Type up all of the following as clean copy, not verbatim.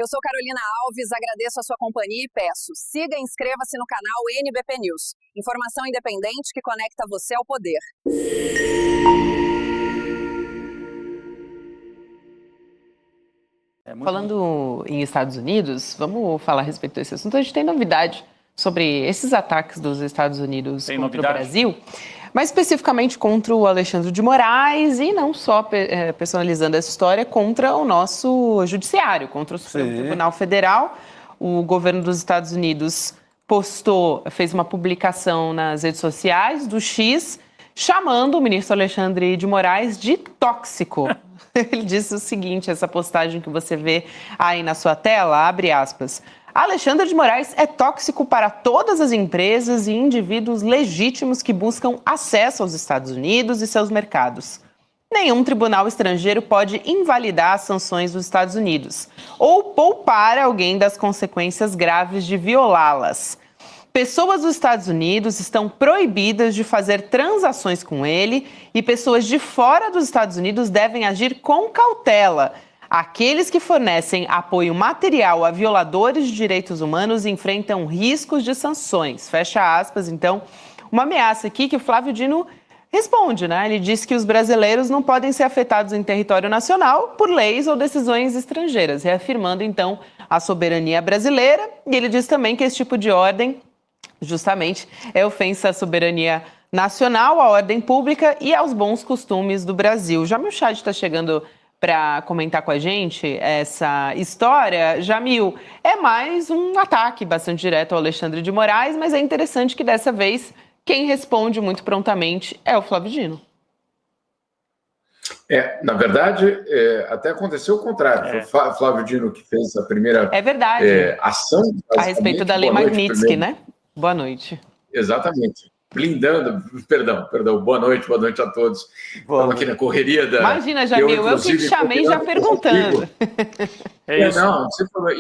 Eu sou Carolina Alves, agradeço a sua companhia e peço, siga e inscreva-se no canal NBP News. Informação independente que conecta você ao poder. Falando em Estados Unidos, vamos falar a respeito desse assunto. A gente tem novidade sobre esses ataques dos Estados Unidos contra o Brasil, mas especificamente contra o Alexandre de Moraes e não só personalizando essa história contra o nosso judiciário, contra o Supremo Tribunal Federal. O governo dos Estados Unidos fez uma publicação nas redes sociais do X, chamando o ministro Alexandre de Moraes de tóxico. Ele disse o seguinte, essa postagem que você vê aí na sua tela, abre aspas. Alexandre de Moraes é tóxico para todas as empresas e indivíduos legítimos que buscam acesso aos Estados Unidos e seus mercados. Nenhum tribunal estrangeiro pode invalidar as sanções dos Estados Unidos ou poupar alguém das consequências graves de violá-las. Pessoas dos Estados Unidos estão proibidas de fazer transações com ele e pessoas de fora dos Estados Unidos devem agir com cautela. Aqueles que fornecem apoio material a violadores de direitos humanos enfrentam riscos de sanções. Fecha aspas, então, uma ameaça aqui que o Flávio Dino responde, né? Ele diz que os brasileiros não podem ser afetados em território nacional por leis ou decisões estrangeiras, reafirmando, então, a soberania brasileira. E ele diz também que esse tipo de ordem, justamente, é ofensa à soberania nacional, à ordem pública e aos bons costumes do Brasil. Jamil Chad está chegando para comentar com a gente essa história. Jamil, é mais um ataque bastante direto ao Alexandre de Moraes, mas é interessante que dessa vez quem responde muito prontamente é o Flávio Dino. Na verdade, até aconteceu o contrário. Foi o Flávio Dino que fez a primeira ação. A respeito da Lei Magnitsky, né? Boa noite. Exatamente. Blindando, perdão, boa noite a todos. Estamos aqui na correria da... Imagina, Jamil, eu que te chamei já perguntando. É isso.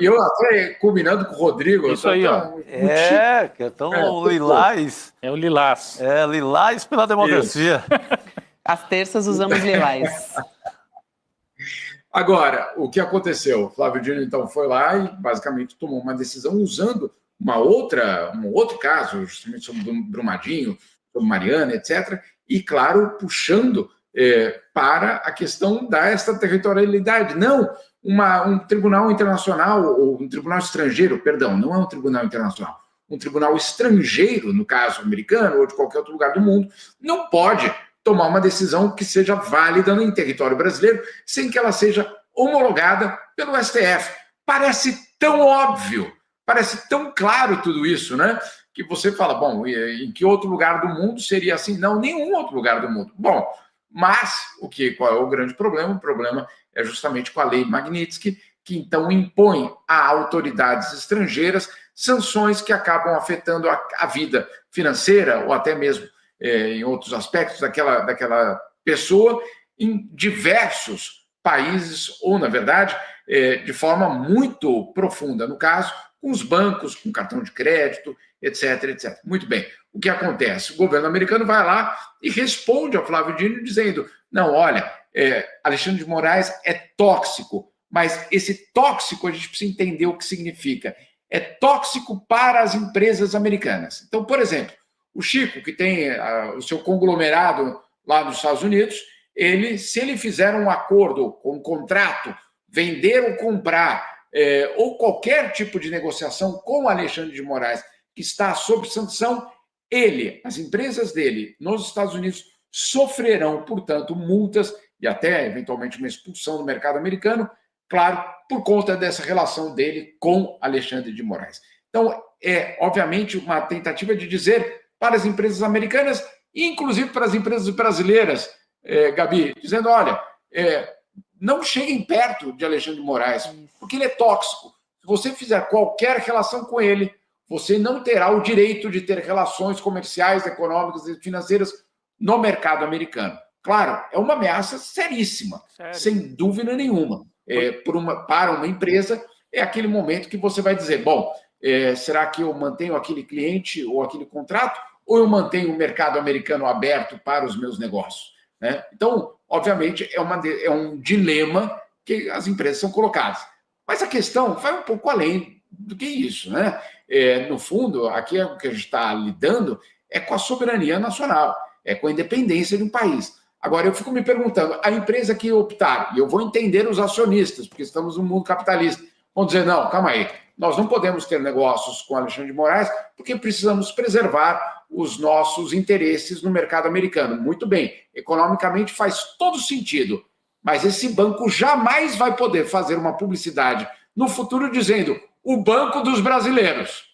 E eu até combinando com o Rodrigo. Isso aí, ó. Que é tão lilás. É o lilás. É, lilás pela democracia. Às terças usamos lilás. Agora, o que aconteceu? O Flávio Dino, então, foi lá e basicamente tomou uma decisão usando um outro caso, justamente sobre Brumadinho, sobre Mariana, etc., e, claro, puxando para a questão da extraterritorialidade. Não um tribunal internacional, ou um tribunal estrangeiro, perdão, não é um tribunal internacional, um tribunal estrangeiro, no caso americano ou de qualquer outro lugar do mundo, não pode tomar uma decisão que seja válida em território brasileiro sem que ela seja homologada pelo STF. Parece tão óbvio. Parece tão claro tudo isso, né? Que você fala, bom, em que outro lugar do mundo seria assim? Não, nenhum outro lugar do mundo. Bom, mas qual é o grande problema? O problema é justamente com a Lei Magnitsky, que então impõe a autoridades estrangeiras sanções que acabam afetando a vida financeira ou até mesmo em outros aspectos daquela pessoa em diversos países ou, na verdade, de forma muito profunda. No caso, com os bancos, com cartão de crédito, etc, etc. Muito bem. O que acontece? O governo americano vai lá e responde ao Flávio Dino dizendo, não, olha, Alexandre de Moraes é tóxico, mas esse tóxico a gente precisa entender o que significa. É tóxico para as empresas americanas. Então, por exemplo, o Chico, que tem o seu conglomerado lá nos Estados Unidos, se ele fizer um acordo, um contrato, vender ou comprar, ou qualquer tipo de negociação com Alexandre de Moraes que está sob sanção, as empresas dele nos Estados Unidos sofrerão, portanto, multas e até, eventualmente, uma expulsão do mercado americano, claro, por conta dessa relação dele com Alexandre de Moraes. Então, obviamente, uma tentativa de dizer para as empresas americanas, e inclusive para as empresas brasileiras, Gabi, dizendo, olha, não cheguem perto de Alexandre de Moraes, porque ele é tóxico. Se você fizer qualquer relação com ele, você não terá o direito de ter relações comerciais, econômicas e financeiras no mercado americano. Claro, é uma ameaça seríssima, sem dúvida nenhuma. Para uma empresa, é aquele momento que você vai dizer, bom, será que eu mantenho aquele cliente ou aquele contrato, ou eu mantenho o mercado americano aberto para os meus negócios? Né? Então, obviamente, é um dilema que as empresas são colocadas. Mas a questão vai um pouco além do que isso, né? No fundo, aqui o que a gente está lidando é com a soberania nacional, é com a independência de um país. Agora, eu fico me perguntando, a empresa que optar, e eu vou entender os acionistas, porque estamos num mundo capitalista, vão dizer, não, calma aí, nós não podemos ter negócios com Alexandre de Moraes porque precisamos preservar os nossos interesses no mercado americano. Muito bem, economicamente faz todo sentido, mas esse banco jamais vai poder fazer uma publicidade no futuro dizendo o Banco dos Brasileiros.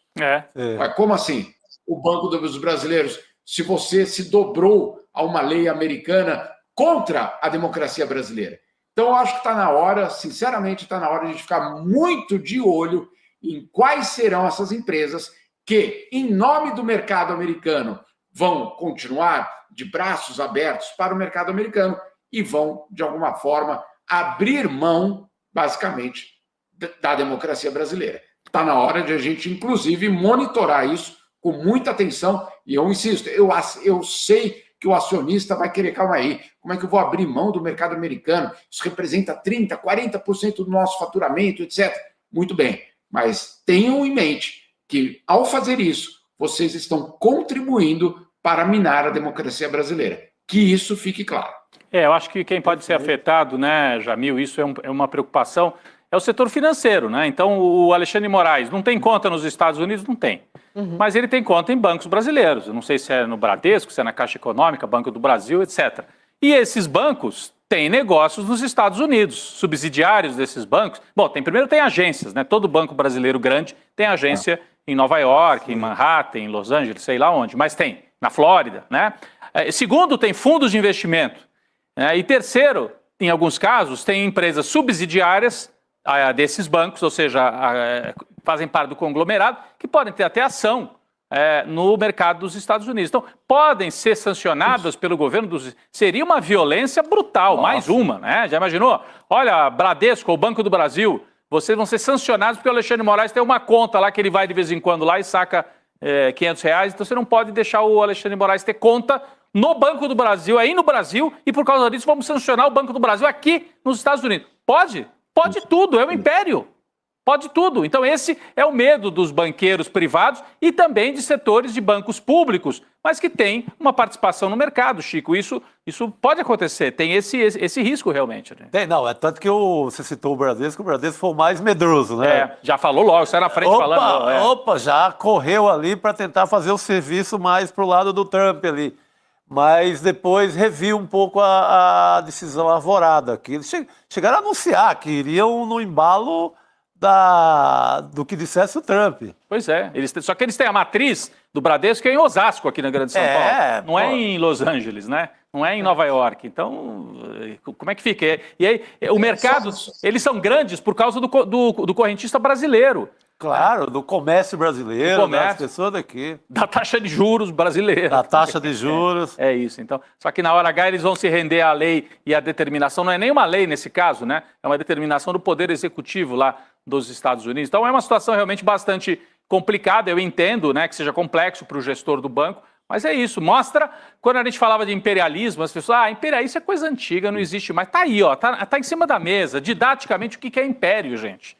Mas como assim? O Banco dos Brasileiros, se você se dobrou a uma lei americana contra a democracia brasileira. Então, eu acho que está na hora, sinceramente, está na hora de a gente ficar muito de olho em quais serão essas empresas que, em nome do mercado americano, vão continuar de braços abertos para o mercado americano e vão, de alguma forma, abrir mão, basicamente, da democracia brasileira. Está na hora de a gente, inclusive, monitorar isso com muita atenção. E eu insisto, eu sei que o acionista vai querer, calma aí, como é que eu vou abrir mão do mercado americano? Isso representa 30%, 40% do nosso faturamento, etc. Muito bem, mas tenham em mente que, ao fazer isso, vocês estão contribuindo para minar a democracia brasileira. Que isso fique claro. Eu acho que quem pode ser afetado, né, Jamil, isso é uma preocupação, é o setor financeiro, né? Então, o Alexandre de Moraes não tem conta nos Estados Unidos? Não tem. Mas ele tem conta em bancos brasileiros. Eu não sei se é no Bradesco, se é na Caixa Econômica, Banco do Brasil, etc. E esses bancos têm negócios nos Estados Unidos, subsidiários desses bancos. Bom, primeiro tem agências, né? Todo banco brasileiro grande tem agência em Nova York, em Manhattan, em Los Angeles, sei lá onde, mas tem, na Flórida, né? Segundo, tem fundos de investimento. E terceiro, em alguns casos, tem empresas subsidiárias desses bancos, ou seja, fazem parte do conglomerado, que podem ter até ação no mercado dos Estados Unidos. Então, podem ser sancionadas pelo governo dos... Seria uma violência brutal, mais uma, né? Já imaginou? Olha, Bradesco ou Banco do Brasil, vocês vão ser sancionados porque o Alexandre de Moraes tem uma conta lá que ele vai de vez em quando lá e saca R$500, então você não pode deixar o Alexandre de Moraes ter conta no Banco do Brasil, aí no Brasil, e por causa disso vamos sancionar o Banco do Brasil aqui nos Estados Unidos. Pode? Pode tudo, é um império. Pode tudo. Então esse é o medo dos banqueiros privados e também de setores de bancos públicos, mas que têm uma participação no mercado, Chico. Isso pode acontecer, tem esse risco realmente. Né? É tanto que você citou o Bradesco foi o mais medroso, né? Já falou logo, saiu na frente falando. Já correu ali para tentar fazer o serviço mais pro lado do Trump ali. Mas depois reviu um pouco a decisão arvorada, que eles chegaram a anunciar que iriam no embalo do que dissesse o Trump. Pois é, só que eles têm a matriz do Bradesco que é em Osasco, aqui na Grande São Paulo. Não é em Los Angeles, né? Não é em Nova York. Então, como é que fica? E aí, o mercado, eles são grandes por causa do correntista brasileiro. Claro, do comércio brasileiro, das pessoas daqui. Da taxa de juros brasileira. Da taxa de juros. É isso, então. Só que na hora H eles vão se render à lei e à determinação. Não é nem uma lei nesse caso, né? É uma determinação do Poder Executivo lá dos Estados Unidos. Então é uma situação realmente bastante complicada. Eu entendo, né, que seja complexo para o gestor do banco, mas é isso. Mostra, quando a gente falava de imperialismo, as pessoas, imperialismo é coisa antiga, não existe mais. Tá aí, ó, tá em cima da mesa, didaticamente, o que é império, gente.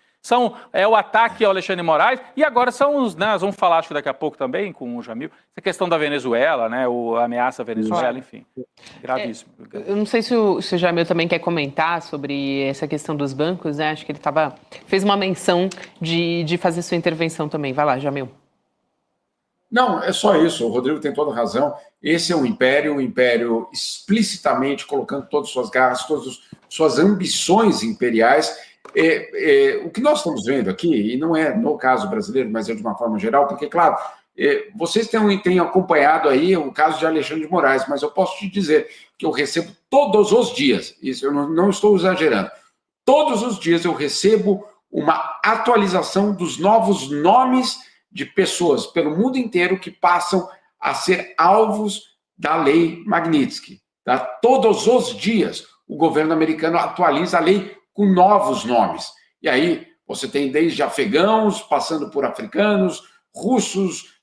É o ataque ao Alexandre de Moraes e agora são nós vamos falar, acho que daqui a pouco também com o Jamil, essa questão da Venezuela, né, a ameaça à Venezuela, enfim, gravíssimo. Eu não sei se o Jamil também quer comentar sobre essa questão dos bancos, né, acho que ele fez uma menção de fazer sua intervenção também. Vai lá, Jamil. Não, é só isso, o Rodrigo tem toda a razão. Esse é um império explicitamente colocando todas as suas garras, todas as suas ambições imperiais. O que nós estamos vendo aqui, e não é no caso brasileiro, mas é de uma forma geral, porque, claro, vocês têm acompanhado aí o caso de Alexandre de Moraes, mas eu posso te dizer que eu recebo todos os dias, isso eu não estou exagerando, todos os dias eu recebo uma atualização dos novos nomes de pessoas pelo mundo inteiro que passam a ser alvos da lei Magnitsky. Tá? Todos os dias o governo americano atualiza a lei com novos nomes. E aí você tem desde afegãos, passando por africanos, russos,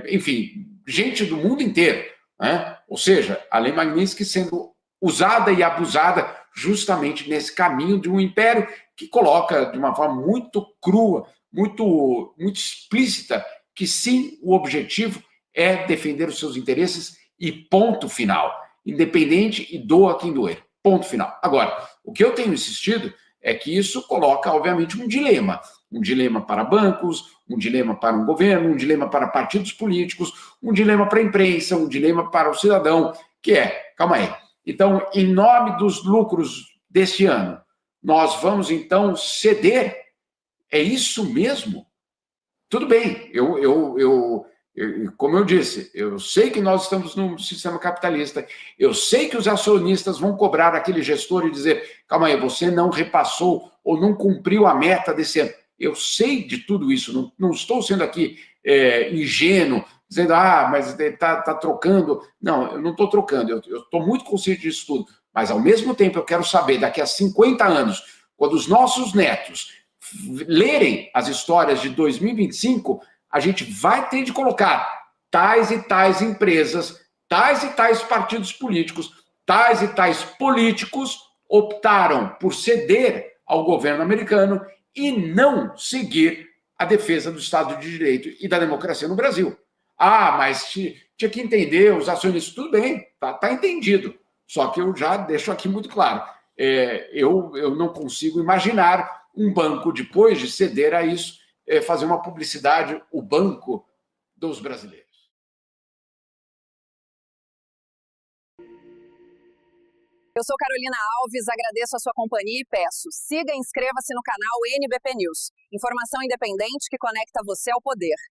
enfim, gente do mundo inteiro. Né? Ou seja, a lei Magnitsky sendo usada e abusada justamente nesse caminho de um império que coloca de uma forma muito crua, muito explícita, que sim, o objetivo é defender os seus interesses e ponto final. Independente e doa quem doer. Ponto final. Agora, o que eu tenho insistido é que isso coloca, obviamente, um dilema. Um dilema para bancos, um dilema para um governo, um dilema para partidos políticos, um dilema para a imprensa, um dilema para o cidadão, que é, calma aí, então, em nome dos lucros deste ano, nós vamos, então, ceder? É isso mesmo? Tudo bem, como eu disse, eu sei que nós estamos num sistema capitalista, eu sei que os acionistas vão cobrar aquele gestor e dizer, calma aí, você não repassou ou não cumpriu a meta desse ano. Eu sei de tudo isso, não estou sendo aqui ingênuo, dizendo, mas está trocando. Não, eu não estou trocando, eu estou muito consciente disso tudo. Mas, ao mesmo tempo, eu quero saber, daqui a 50 anos, quando os nossos netos lerem as histórias de 2025, a gente vai ter de colocar tais e tais empresas, tais e tais partidos políticos, tais e tais políticos optaram por ceder ao governo americano e não seguir a defesa do Estado de Direito e da democracia no Brasil. Mas tinha que entender, os acionistas, tudo bem, tá entendido. Só que eu já deixo aqui muito claro, eu não consigo imaginar um banco, depois de ceder a isso, fazer uma publicidade, o banco dos brasileiros. Eu sou Carolina Alves, agradeço a sua companhia e peço, siga e inscreva-se no canal NBP News. Informação independente que conecta você ao poder.